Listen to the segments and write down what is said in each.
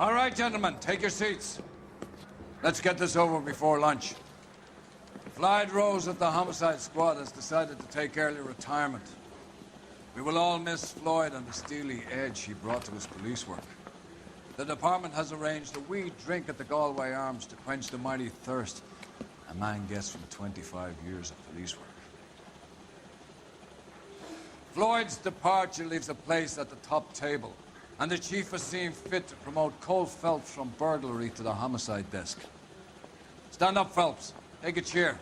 All right, gentlemen, take your seats. Let's get this over before lunch. Floyd Rose of the Homicide Squad has decided to take early retirement. We will all miss Floyd and the steely edge he brought to his police work. The department has arranged a wee drink at the Galway Arms to quench the mighty thirst a man gets from 25 years of police work. Floyd's departure leaves a place at the top table, and the chief has seen fit to promote Cole Phelps from burglary to the homicide desk. Stand up, Phelps. Take a cheer.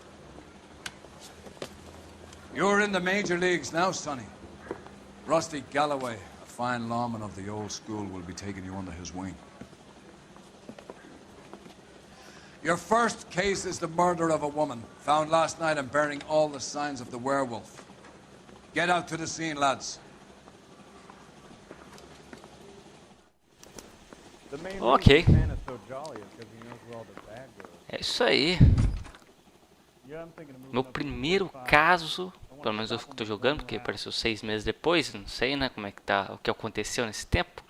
You're in the major leagues now, Sonny. Rusty Galloway, a fine lawman of the old school, will be taking you under his wing. Your first case is the murder of a woman, found last night and bearing all the signs of the werewolf. Get out to the scene, lads. Ok. É isso aí. Meu primeiro caso, pelo menos eu tô jogando, porque apareceu 6 meses depois, não sei, né, como é que tá, o que aconteceu nesse tempo.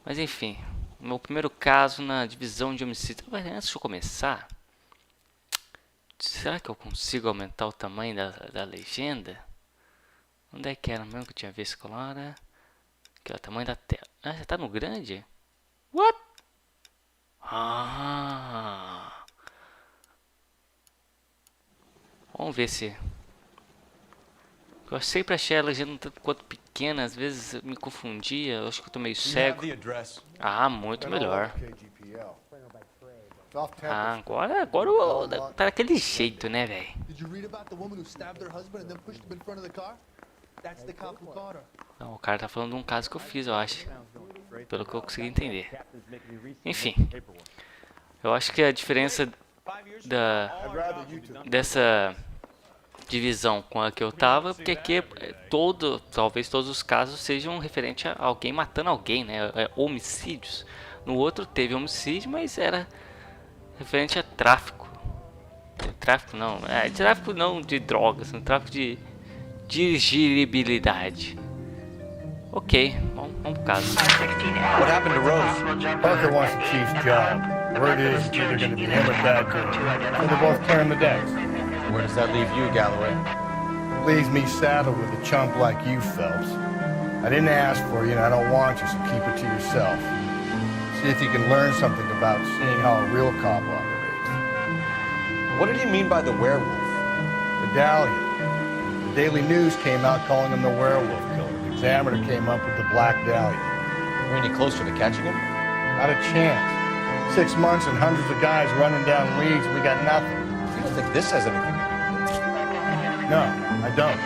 Mas enfim, meu primeiro caso na divisão de homicídio. Mas antes de eu começar, será que eu consigo aumentar o tamanho da legenda? Onde é que era mesmo que eu tinha visto agora? Aqui, ó, o tamanho da tela. Ah, já tá no grande? What? Ah. Vamos ver se... Eu sempre achei a legenda um tanto quanto pequena, às vezes eu me confundia, eu acho que eu tô meio cego. Ah, muito melhor. Ah, agora tá daquele jeito, né, velho? Não, o cara tá falando de um caso que eu fiz, eu acho. Pelo que eu consegui entender. Enfim. Eu acho que a diferença dessa divisão com a que eu tava, porque aqui talvez todos os casos sejam referentes a alguém matando alguém, né? Homicídios. No outro teve homicídio, mas era referente a tráfico. Tráfico não de drogas, tráfico de dirigibilidade. Ok, vamos pro caso. What happened to Rose? Parker wants the chief's job. Word is it's either going to be him or Dad doing it. So they're both clearing the decks. Where does that leave you, Galloway? Leaves me saddled with a chump like you, Phelps. I didn't ask for you, and I don't want you, so keep it to yourself. See if you can learn something about seeing how a real cop operates. What did he mean by the werewolf? Medallion. The Daily News came out calling him the werewolf killer. The Examiner came up with the Black Dahlia. Are you any closer to catching him? Not a chance. 6 months and hundreds of guys running down leads, and we got nothing. You don't think this has anything to do with it? No, I don't.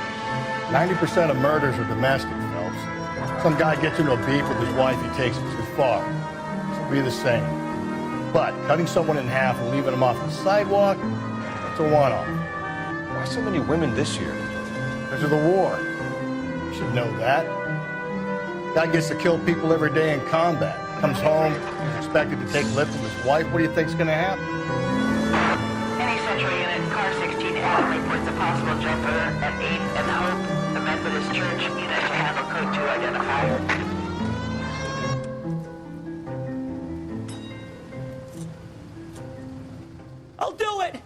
90% of murders are domestic, Phelps. Some guy gets into a beef with his wife, he takes it too far. It'll be the same. But cutting someone in half and leaving them off the sidewalk, that's a one-off. Why so many women this year? Because of the war. You should know that. Guy gets to kill people every day in combat. Comes home, he's expected to take lip with his wife. What do you think's gonna happen? Any Central Unit, Car 16L reports a possible jumper at 8th and Hope, the Methodist Church. Unit to handle code 2 identifier. I'll do it!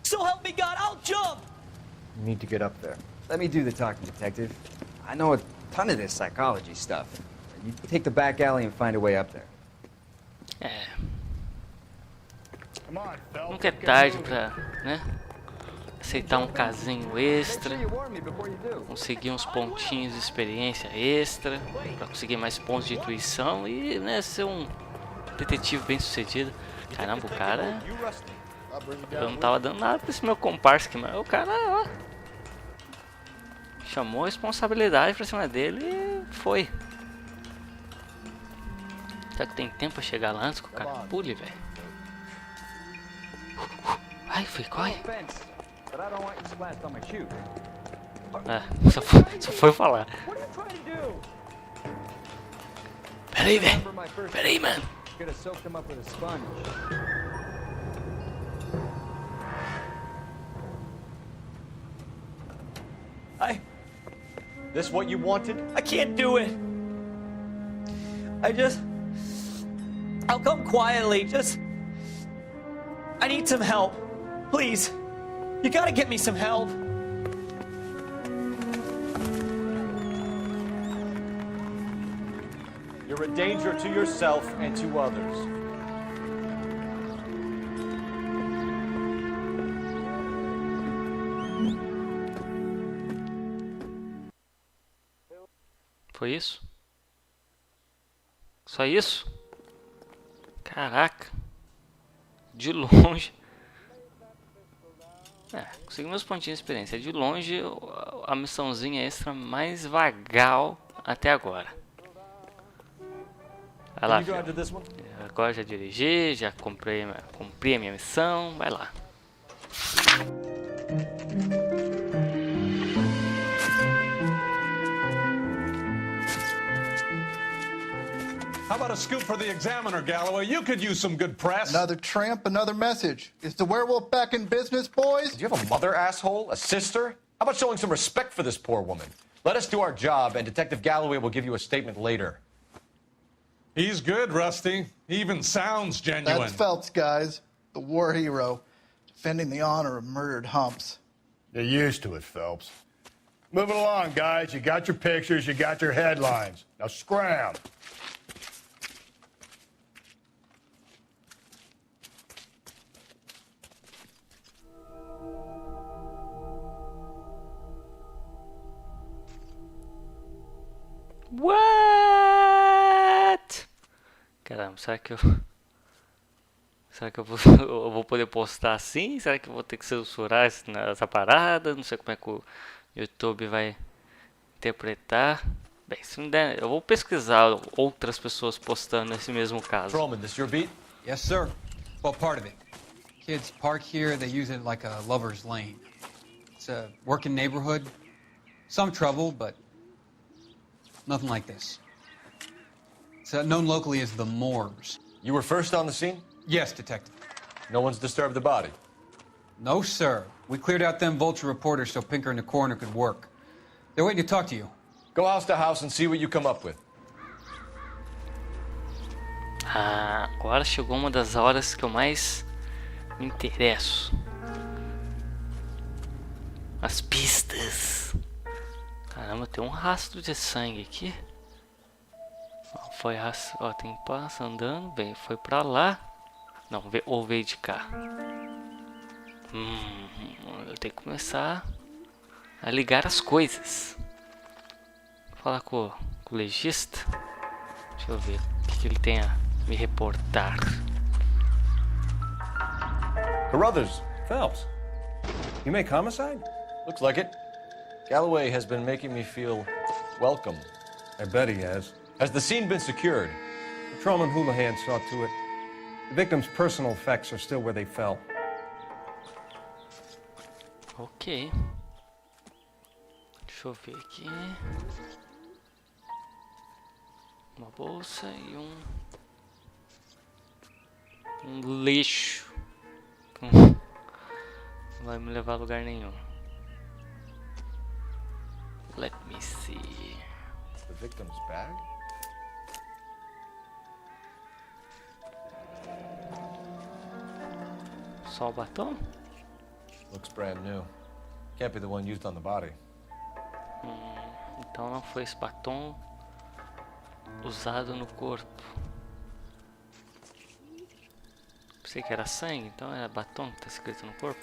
So help me God, I'll jump! You need to get up there. Let me do the talking, Detective. I know a ton of this psychology stuff. You take the back alley and find a way up there. Nunca é tarde pra, né, aceitar um casinho extra, conseguir uns pontinhos de experiência extra, pra conseguir mais pontos de intuição e, né, ser um detetive bem sucedido. Caramba, o cara... Eu não tava dando nada pra esse meu comparsa aqui, mas o cara, ó, chamou a responsabilidade pra cima dele e foi. Será que tem tempo pra chegar lá antes que o cara pule, velho? Ai, foi, corre. Só foi falar. Peraí, velho. Peraí, mano. This what you wanted? I can't do it! I just... I'll come quietly. Just... I need some help. Please. You gotta get me some help. You're a danger to yourself and to others. Foi isso? Só isso? Caraca. De longe. Consegui meus pontinhos de experiência. De longe, a missãozinha extra mais vagal até agora. Vai lá, filho. Agora já dirigi, já cumpri a minha missão. Vai lá. How about a scoop for the Examiner, Galloway? You could use some good press. Another tramp, another message. Is the werewolf back in business, boys? Do you have a mother, asshole? A sister? How about showing some respect for this poor woman? Let us do our job, and Detective Galloway will give you a statement later. He's good, Rusty. He even sounds genuine. That's Phelps, guys. The war hero. Defending the honor of murdered humps. You're used to it, Phelps. Moving along, guys. You got your pictures, you got your headlines. Now scram. What? Caramba, será que eu eu vou poder postar assim? Será que eu vou ter que censurar essa parada? Não sei como é que o YouTube vai interpretar. Bem, se não der, eu vou pesquisar outras pessoas postando esse mesmo caso. Patrolman, this your beat? Yes, sir. Well, part of it. Kids park here, they use it like a lover's lane. It's a working neighborhood. Some trouble, but nothing like this. It's known locally as the Moors. You were first on the scene? Yes, Detective. No one's disturbed the body? No, sir. We cleared out them vulture reporters so Pinker and the coroner could work. They're waiting to talk to you. Go house to house and see what you come up with. Ah, agora chegou uma das horas que eu mais me interesso. As pistas. Caramba, tem um rastro de sangue aqui. Foi rastro, ó, tem passo andando, bem, foi pra lá. Não, ou veio de cá. Eu tenho que começar a ligar as coisas. Vou falar com o legista. Deixa eu ver o que ele tem a me reportar. Carruthers. Phelps, you make homicide? Looks like it. Galloway has been making me feel welcome. I bet he has. Has the scene been secured? Patrolman Houlihan saw to it. The victim's personal effects are still where they fell. Ok. Deixa eu ver aqui. Uma bolsa e um lixo. Não vai me levar a lugar nenhum. Let me see. The victim's bag? Só o batom? Looks brand new. Can't be the one used on the body. Então não foi esse batom usado no corpo. Pensei que era sangue, então é batom que tá escrito no corpo.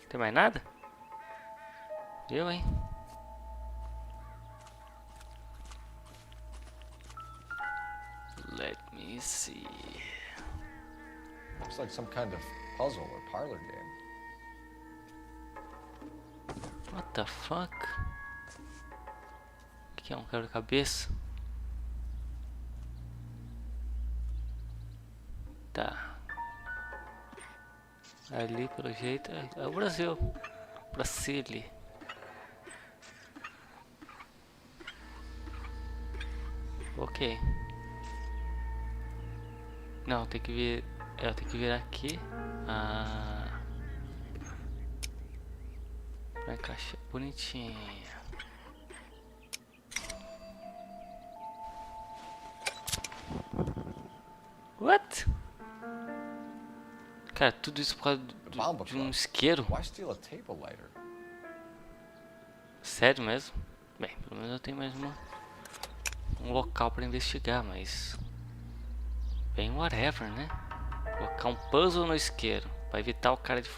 Tem mais nada? Eu, hein? Let me see. Looks like some kind of puzzle or parlor game. What the fuck? O que é um quebra-cabeça? Tá. Ali pelo jeito é o Brasil. Brasília. Ok. Não, tem que vir. Eu tenho que vir aqui. Pra encaixar bonitinha. What? Cara, tudo isso por causa de um isqueiro. Why steal a table lighter? Sério mesmo? Bem, pelo menos eu tenho mais um local pra investigar, mas... Bem, whatever, né? Colocar um puzzle no isqueiro pra evitar o cara de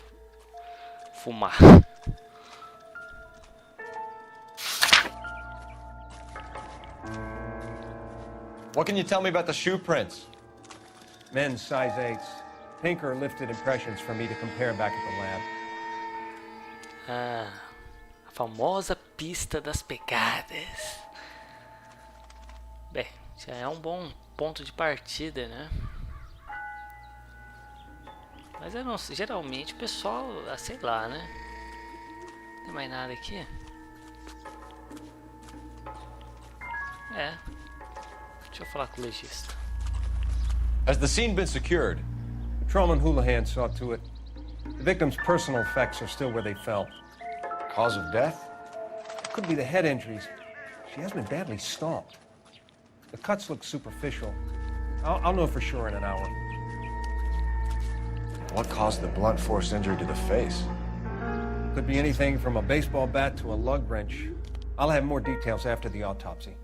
fumar. What can you tell me about the shoe prints? Men's size 8s. Pinker lifted impressions for me to compare back at the lab. Ah, a famosa pista das pegadas. Bem, já é um bom ponto de partida, né? Mas eu não sei, geralmente o pessoal, sei lá, né? Não tem mais nada aqui. É. Deixa eu falar com o legista. Has the scene been secured? Patrolman Houlihan saw to it. The victim's personal effects are still where they fell. Cause of death? Could be the head injuries. She has been badly stomped. The cuts look superficial. I'll know for sure in an hour. What caused the blunt force injury to the face? Could be anything from a baseball bat to a lug wrench. I'll have more details after the autopsy.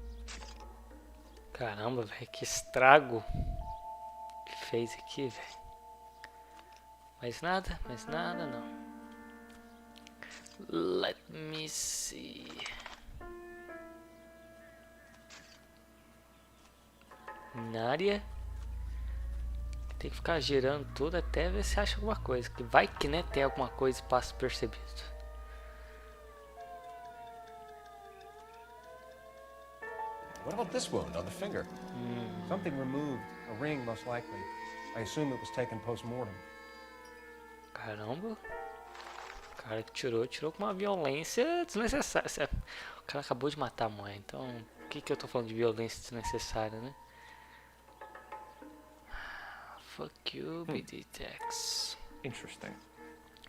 Caramba, velho, que estrago que fez aqui, velho. Mais nada não. Let me see. Na área. Tem que ficar girando tudo até ver se acha alguma coisa. Que vai que, né, tem alguma coisa e passa percebido. What about this wound on the finger? Something removed. A ring, most likely. I assume it was taken post-mortem. Caramba. O cara que tirou com uma violência desnecessária. O cara acabou de matar a mãe. Então, o que eu tô falando de violência desnecessária, né? Fuck you, BD Tex. Interesting.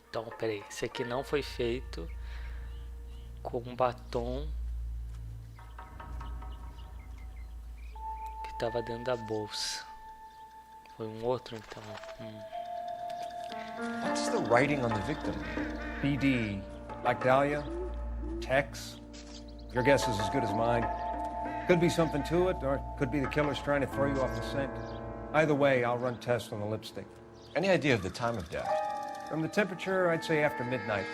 Então, peraí. Esse aqui não foi feito com um batom que tava dentro da bolsa. Foi um outro, então. What's the writing on the victim? BD. Like Dahlia? Tex? Your guess is as good as mine. Could be something to it, or it could be the killer's trying to throw you off the scent. Either way, I'll run tests on the lipstick. Any idea of the time of death? From the temperature, I'd say after midnight.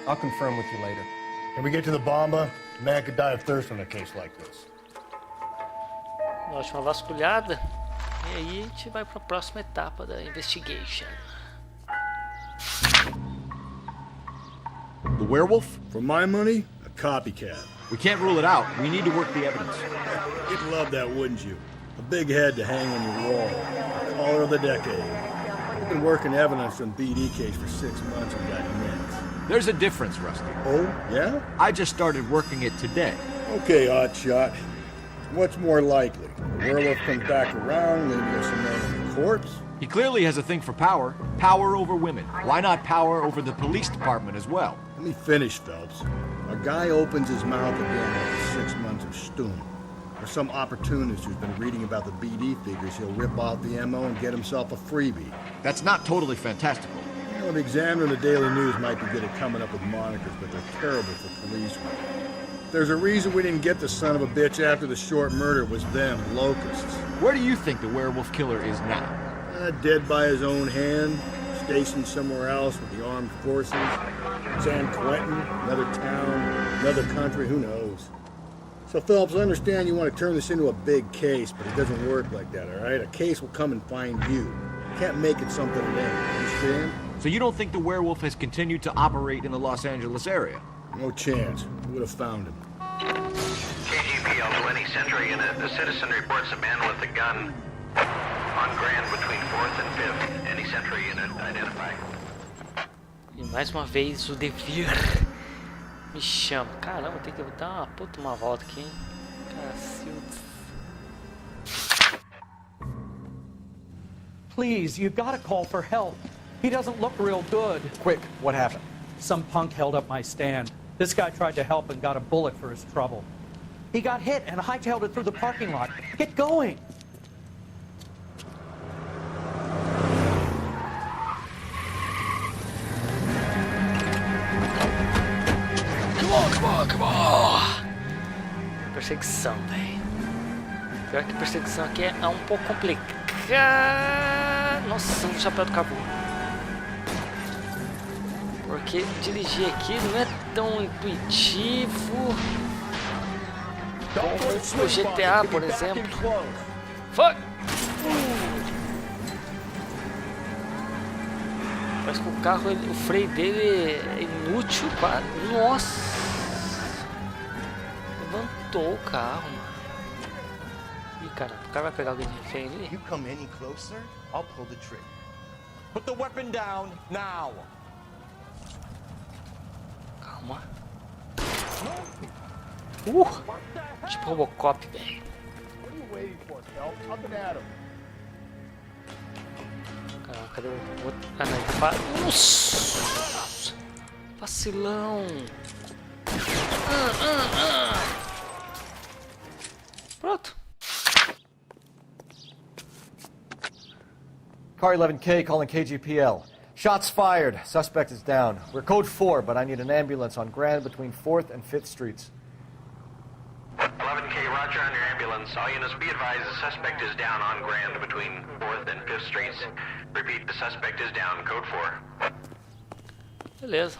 I'll confirm with you later. Can we get to the bomba? A man could die of thirst on a case like this. Última vasculhada. E aí a gente vai para a próxima etapa da investigation. The werewolf? For my money, a copycat. We can't rule it out. We need to work the evidence. You'd love that, wouldn't you? A big head to hang on your wall. The caller of the decade. We've been working evidence on BD case for 6 months and got nix. There's a difference, Rusty. Oh, yeah? I just started working it today. Okay, Oddshot. What's more likely? The werewolf comes back around, leaving us a man in the corpse? He clearly has a thing for power. Power over women. Why not power over the police department as well? Let me finish, Phelps. A guy opens his mouth again after 6 months of stewing. Or some opportunist who's been reading about the BD figures, he'll rip off the MO and get himself a freebie. That's not totally fantastical. You know, the Examiner and the Daily News might be good at coming up with monikers, but they're terrible for police work. There's a reason we didn't get the son of a bitch after the short murder. It was them, locusts. Where do you think the werewolf killer is now? Dead by his own hand, stationed somewhere else with the armed forces. San Quentin, another town, another country, who knows? So, Phelps, I understand you want to turn this into a big case, but it doesn't work like that, all right? A case will come and find you. You can't make it something it ain't, understand? So you don't think the werewolf has continued to operate in the Los Angeles area? No chance. We would have found him. KGP Alto Century Unit. The citizen reports a man with a gun on Grand between 4th and 5th. Any Century Unit identify. E mais uma vez o devir me chama. Caramba, tem que dar uma puta uma volta aqui, hein? Cacilda. Please, you gotta call for help. He doesn't look real good. Quick, what happened? Some punk held up my stand. This guy tried to help and got a bullet for his trouble. He got hit and hightailed it through the parking lot. Get going! perseguição, velho. Pior que a perseguição aqui é um pouco complicada. Nossa, o chapéu do cabo. Porque dirigir aqui não é tão intuitivo como o GTA, por exemplo. Foi! Parece que o carro, o freio dele é inútil, quase. Nossa! Levantou o carro, mano. Ih, cara, o cara vai pegar alguém de refém ali? You come any closer, I'll pull the trigger. Put the weapon down now. Calma. Tipo Robocop, velho. What are you waiting for, Phelps? Up and at him. Caramba, cadê o outro? Ah, não, ele tá... Nossa! Vacilão! Pronto. Car 11K calling KGPL. Shots fired. Suspect is down. We're code 4, but I need an ambulance on Grand between 4th and 5th Streets. 11K, roger on your ambulance. All units be advised the suspect is down on Grand between 4th and 5th Streets. Repeat, the suspect is down, code 4. Beleza.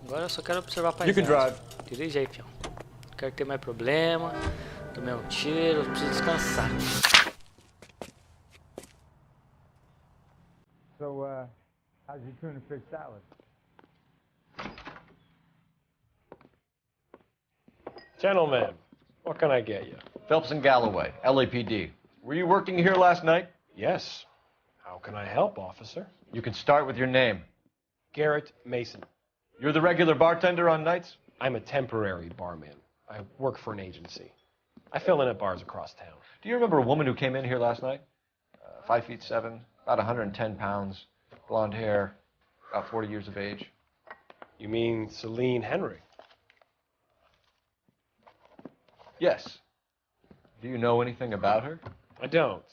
Agora eu só quero observar a paisagem. You can drive. Dirige aí, fião. Não quero ter mais problema. Tomei um tiro, preciso descansar. So, how's your tuna fish salad? Gentlemen, what can I get you? Phelps and Galloway, LAPD. Were you working here last night? Yes. How can I help, officer? You can start with your name. Garrett Mason. You're the regular bartender on nights? I'm a temporary barman. I work for an agency. I fill in at bars across town. Do you remember a woman who came in here last night? 5'7", about 110 pounds, blonde hair, about 40 years of age. You mean Celine Henry? Yes. Do you know anything about her? I don't.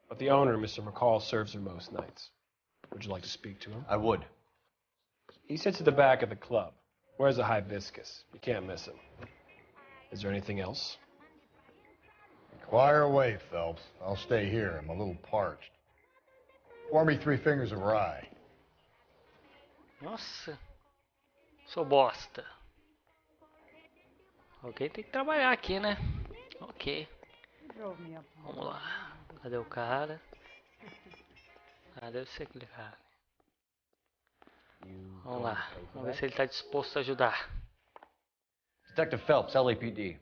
But the owner, Mr. McCall, serves her most nights. Would you like to speak to him? I would. He sits at the back of the club. Wears a hibiscus. You can't miss him. Is there anything else? Inquire away, Phelps. I'll stay here. I'm a little parched. Pour me 3 fingers of rye. Nossa. Sou bosta. Alguém tem que trabalhar aqui, né? Ok. Vamos lá. Cadê o cara? Ah, deve ser aquele cara. Vamos lá. Vamos ver se ele está disposto a ajudar. Detective Phelps, LAPD.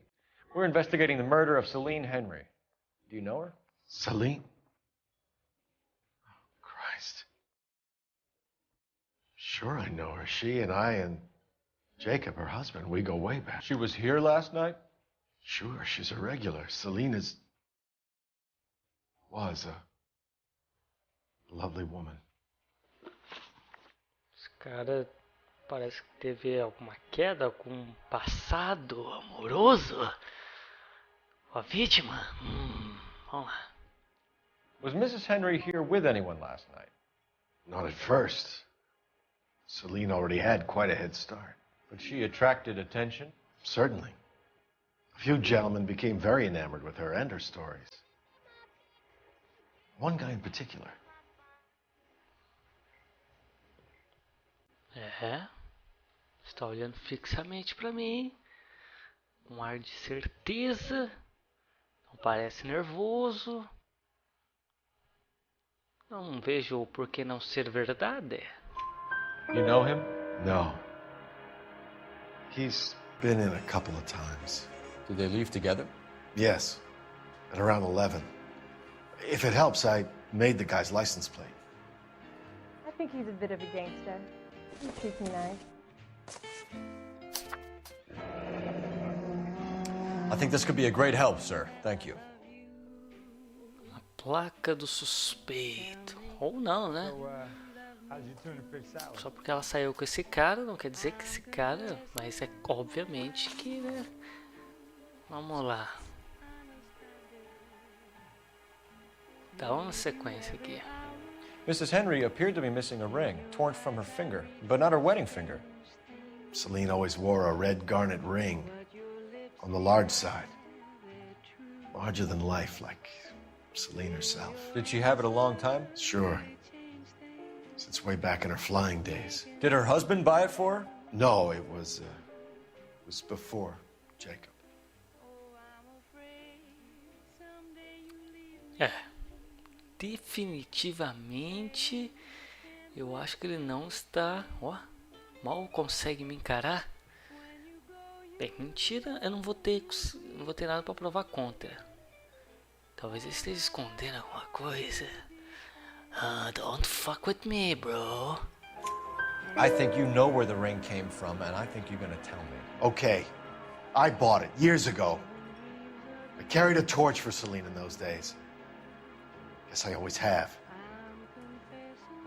We're investigating the murder of Celine Henry. Do you know her? Celine? Oh, Christ. Sure I know her. She and I and Jacob, her husband, we go way back. She was here last night? Sure, she's a regular. Celine was a lovely woman. Esse cara parece que teve alguma queda com um passado amoroso com a vítima. Vamos lá. Was Mrs. Henry here with anyone last night? Not at first. Celine already had quite a head start. But she attracted attention? Certainly. A few gentlemen became very enamored with her and her stories. One guy in particular. É. Está olhando fixamente para mim. Um ar de certeza. Não parece nervoso. Não vejo o porquê não ser verdade. You know him? No. He's been in a couple of times. Did they leave together? Yes. At around 11. If it helps, I made the guy's license plate. I think he's a bit of a gangster. He treats me nice. I think this could be a great help, sir. Thank you. A placa do suspeito. Ou não, né? Só porque ela saiu com esse cara, não quer dizer que esse cara... Mas é obviamente que, né? Vamos lá. Dá uma sequência aqui. Mrs. Henry appeared to be missing a ring, torn from her finger, but not her wedding finger. Celine always wore a red garnet ring on the large side. Larger than life, like Celine herself. Did she have it a long time? Sure. Since way back in her flying days. Did her husband buy it for her? No, it was before Jacob. É. Definitivamente, eu acho que ele não está... Ó, mal consegue me encarar. Bem, mentira, eu não vou ter nada pra provar contra. Talvez ele esteja escondendo alguma coisa. Don't fuck with me, bro. I think you know where the ring came from, and I think you're gonna tell me. Okay. I bought it years ago. I carried a torch for Celine in those days. Guess I always have.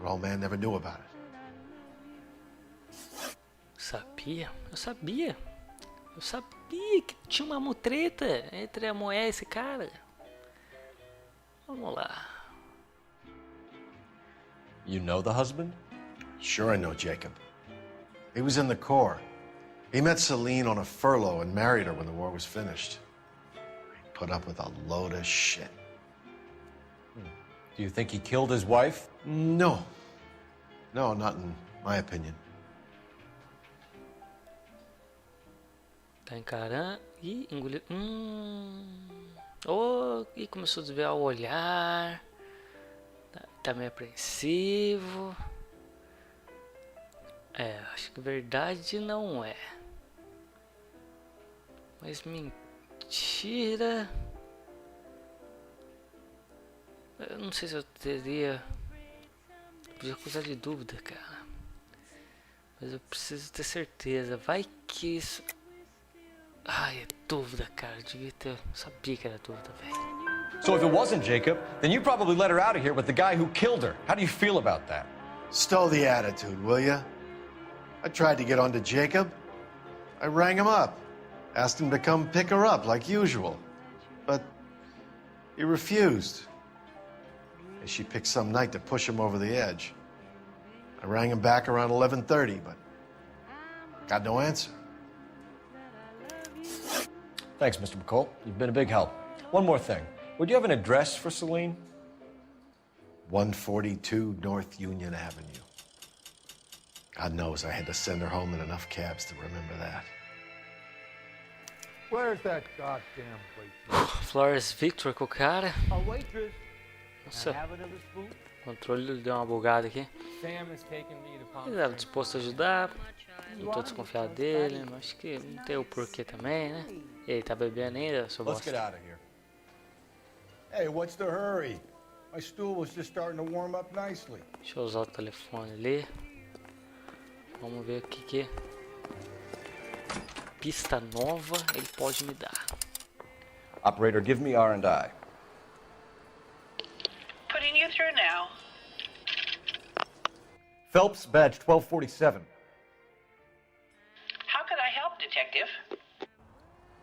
Her old man never knew about it. Sabia? Eu sabia. Eu sabia que tinha uma mutreta entre a mulher e esse cara. Vamos lá. You know the husband? Sure I know Jacob. He was in the Corps. He met Celine on a furlough and married her when the war was finished. He put up with a load of shit. Do you think he killed his wife? No. No, not in my opinion. Tá encarando e engoliu. Oh, e começou a desviar o olhar. Tá meio apreensivo. É, acho que verdade não é. Mas mentira. Eu não sei se eu teria. Podia acusar de dúvida, cara. Mas eu preciso ter certeza. Vai que isso. Ai, é dúvida, cara. Eu devia ter. Eu sabia que era dúvida, velho. So if it wasn't Jacob, then you probably let her out of here with the guy who killed her. How do you feel about that? Stow the attitude, will ya? I tried to get onto Jacob. I rang him up. Asked him to come pick her up like usual. But he refused. She picked some night to push him over the edge. I rang him back around 11:30, but got no answer. Thanks, Mr. McCall. You've been a big help. One more thing. Would you have an address for Celine? 142 North Union Avenue. God knows I had to send her home in enough cabs to remember that. Where's that goddamn waitress? Flores Victor com o cara. A waitress. Nossa, o controle deu uma bugada aqui. Ele estava disposto a ajudar. Não tô desconfiado dele, mas acho que não tem o porquê também, né? Ele tá bebendo ainda, seu Let's bosta. get out of here. Hey, what's the hurry? My stool was just starting to warm up nicely. Deixa eu usar o telefone ali. Vamos ver o que pista nova ele pode me dar. Operator, give me R&I. Putting you through now. Phelps, badge 1247. How could I help, Detective?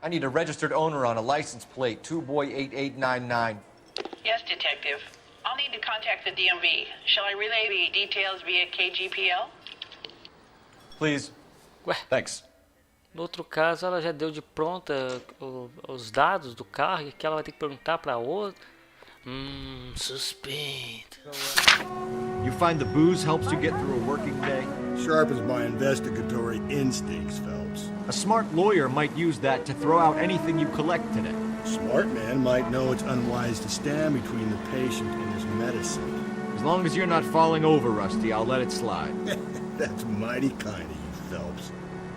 I need a registered owner on a license plate, 2boy8899. Yes, Detective. I'll need to contact the DMV. Shall I relay the details via KGPL? Please. Ué. Thanks. No outro caso, ela já deu de pronta os dados do carro e que ela vai ter que perguntar para outra. Suspeito. You find the booze helps you get through a working day? Sharpens my investigatory instincts, Phelps. A smart lawyer might use that to throw out anything you collect today. A smart man might know it's unwise to stand between the patient and his medicine. As long as you're not falling over, Rusty, I'll let it slide. That's mighty kind of you, Phelps.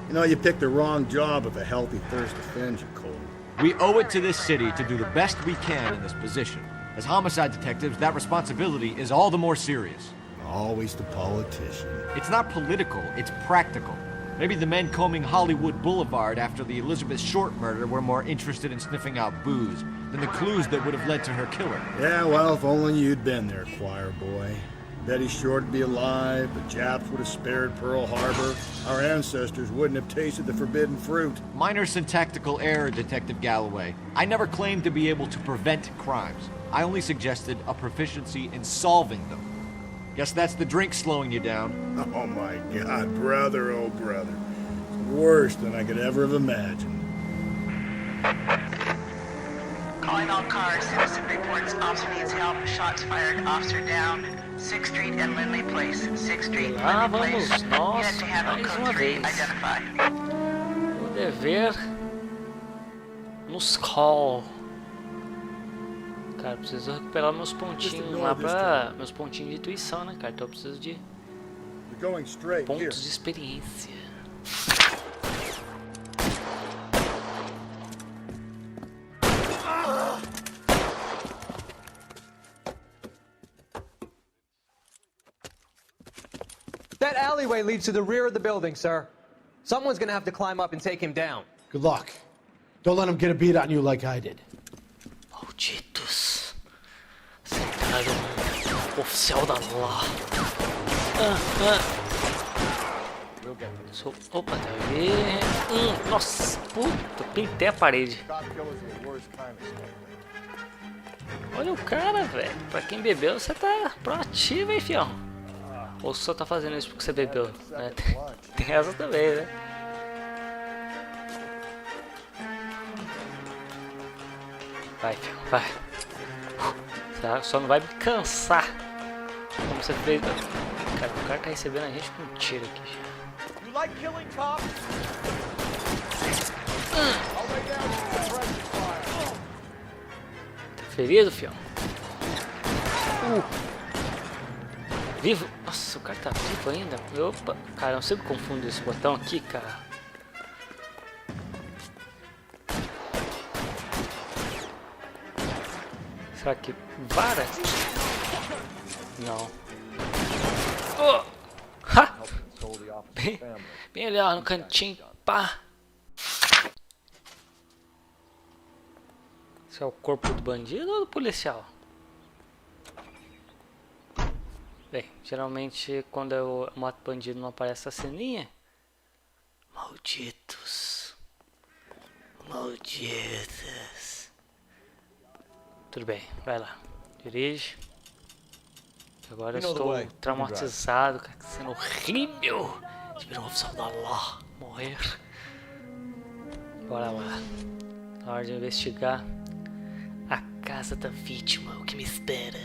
You know, you picked the wrong job if a healthy thirst offends you, Cole. We owe it to this city to do the best we can in this position. As homicide detectives, that responsibility is all the more serious. Always the politician. It's not political, it's practical. Maybe the men combing Hollywood Boulevard after the Elizabeth Short murder were more interested in sniffing out booze than the clues that would have led to her killer. Yeah, well, if only you'd been there, choir boy. Betty Short would be alive, the Japs would have spared Pearl Harbor, our ancestors wouldn't have tasted the forbidden fruit. Minor syntactical error, Detective Galloway. I never claimed to be able to prevent crimes. I only suggested a proficiency in solving them. Guess that's the drink slowing you down. Oh my God, brother, oh brother. It's worse than I could ever have imagined. Calling Attention all cars, citizen reports. Officer needs help. Shots fired. Officer down. 6th Street and Lindley Place. 6th Street, Lá Lindley vamos Place. nós Unit to handle mais code uma 3. vez. Identify. O dever nos call. Cara, eu preciso recuperar meus pontinhos lá pra... Meus pontinhos de intuição, né, cara? Então eu preciso de pontos de experiência. That alleyway leads to the rear of the building, sir. Someone's gonna have to climb up and take him down. Good luck. Don't let him get a beat on you like I did. Malditos. Sentaram um oficial da law. Opa, tá vendo? Nossa, puta, pintei a parede. Olha o cara, velho. Pra quem bebeu, você tá proativo, hein, fião? Ou só tá fazendo isso porque você bebeu, né? Tem essa também, né? Vai, fião, vai. Só não vai me cansar. Como você fez. Cara, o cara tá recebendo a gente com um tiro aqui já. You like killing cops? Tá ferido, fião? Vivo? Nossa, o cara tá vivo ainda? Opa, cara, eu sempre confundo esse botão aqui, cara. Será que vara? Não. Oh! Ha! Bem ali, ó, no cantinho, pá. Esse é o corpo do bandido ou do policial? Bem, geralmente quando eu mato bandido não aparece essa ceninha. Malditos. Malditos. Tudo bem, vai lá. Dirige. Agora eu estou traumatizado, cara, que sendo horrível de ver um oficial da law morrer. Bora lá. Na hora de investigar a casa da vítima, o que me espera.